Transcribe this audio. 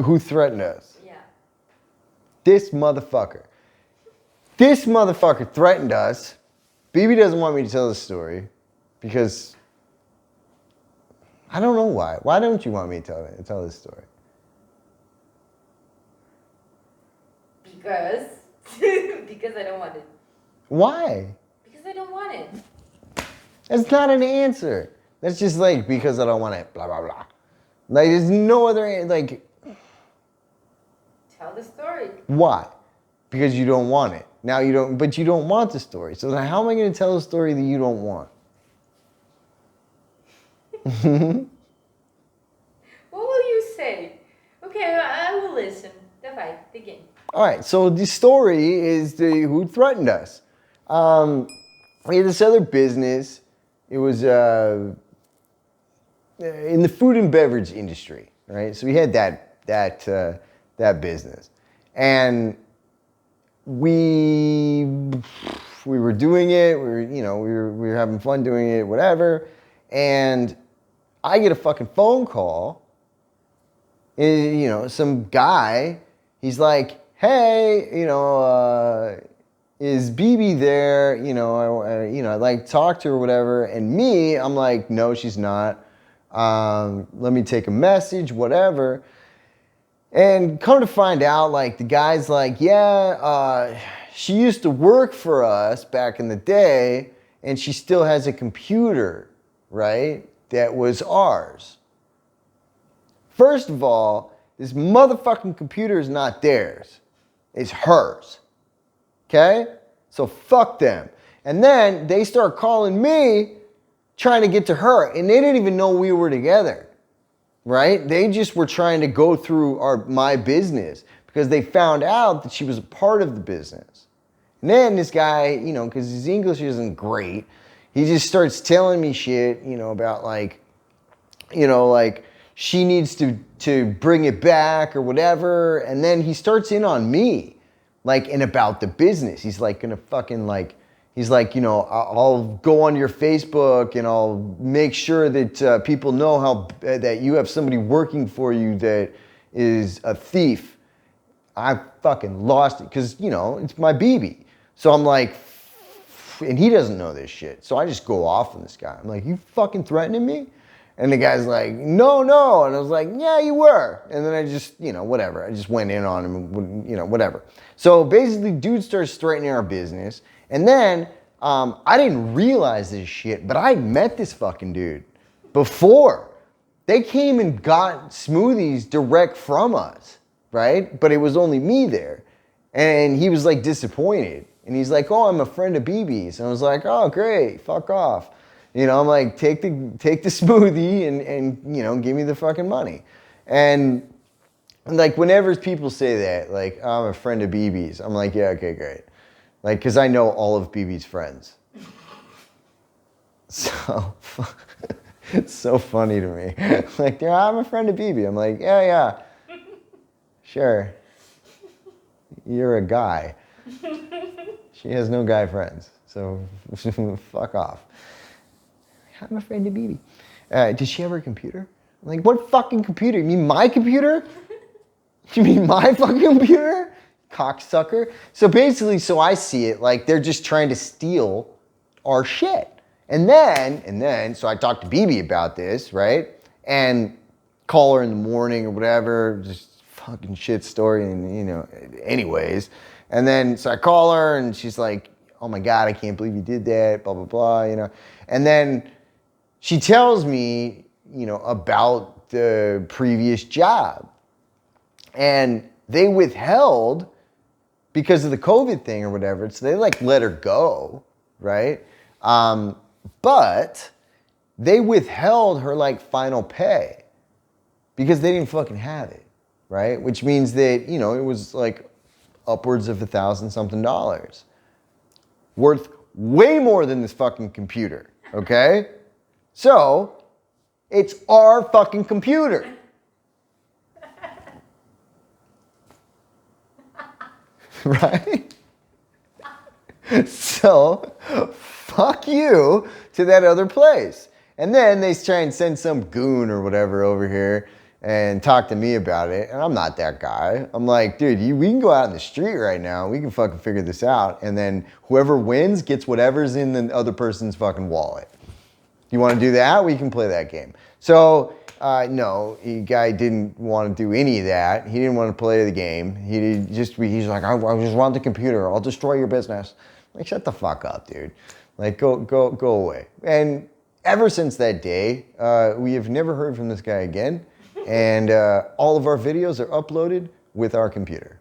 who threatened us. Yeah. This motherfucker threatened us. BB doesn't want me to tell the story because I don't know why. Why don't you want me to tell this story? Because I don't want it. Why? Because I don't want it. That's not an answer. That's just like, because I don't want it, blah, blah, blah. Like, there's no other, like... Tell the story. Why? Because you don't want it. Now you don't, but you don't want the story. So then how am I going to tell a story that you don't want? What will you say? Okay, I will listen. Давай, begin. All right, so the story is who threatened us. We had this other business. It was in the food and beverage industry, right? So we had that business, and we were doing it. We were having fun doing it, whatever. And I get a fucking phone call. Some guy. He's like, hey, is BB there? I'd like to talk to her or whatever. And me, I'm like, no, she's not. Let me take a message, whatever. And come to find out, like, the guy's like, yeah, she used to work for us back in the day, and she still has a computer, right, that was ours. First of all, this motherfucking computer is not theirs. It's hers. Okay? So fuck them. And then they start calling me, trying to get to her, and they didn't even know we were together. Right? They just were trying to go through my business because they found out that she was a part of the business. And then this guy, because his English isn't great, he just starts telling me shit, about like she needs to bring it back or whatever. And then he starts in on me, like, and about the business. He's like gonna fucking like, he's like, I'll go on your Facebook and I'll make sure that people know that you have somebody working for you that is a thief. I fucking lost it because, it's my BB. So I'm like, and he doesn't know this shit. So I just go off on this guy. I'm like, you fucking threatening me? And the guy's like, no. And I was like, yeah, you were. And then I just, whatever. I just went in on him, whatever. So basically, dude starts threatening our business. And then I didn't realize this shit, but I met this fucking dude before. They came and got smoothies direct from us, right? But it was only me there. And he was like disappointed. And he's like, oh, I'm a friend of BB's. And I was like, oh, great, fuck off. I'm like, take the smoothie and give me the fucking money. And like, whenever people say that, like, oh, I'm a friend of BB's, I'm like, yeah, okay, great. Like, because I know all of BB's friends. So, it's so funny to me. Like, I'm a friend of BB. I'm like, yeah, sure. You're a guy. She has no guy friends, so fuck off. I'm a friend of BB. Does she have her computer? I'm like, what fucking computer? You mean my computer? You mean my fucking computer? Cocksucker. So basically, so I see it like they're just trying to steal our shit. And then, so I talked to BB about this, right? And call her in the morning or whatever, just fucking shit story, and anyways. And then, so I call her and she's like, oh my God, I can't believe you did that, blah, blah, blah, And then she tells me, about the previous job. And they withheld because of the COVID thing or whatever. So they like let her go, right? But they withheld her like final pay because they didn't fucking have it, right? Which means that, it was like upwards of $1,000-something, worth way more than this fucking computer, okay? So it's our fucking computer. Right? So, fuck you to that other place. And then they try and send some goon or whatever over here. and talk to me about it. And I'm not that guy. I'm like, dude, we can go out in the street right now. We can fucking figure this out. And then whoever wins gets whatever's in the other person's fucking wallet. You want to do that? We can play that game. So, no, the guy didn't want to do any of that. He didn't want to play the game. He's like, I just want the computer. I'll destroy your business. Like, shut the fuck up, dude. Like, go away. And ever since that day, we have never heard from this guy again. And all of our videos are uploaded with our computer.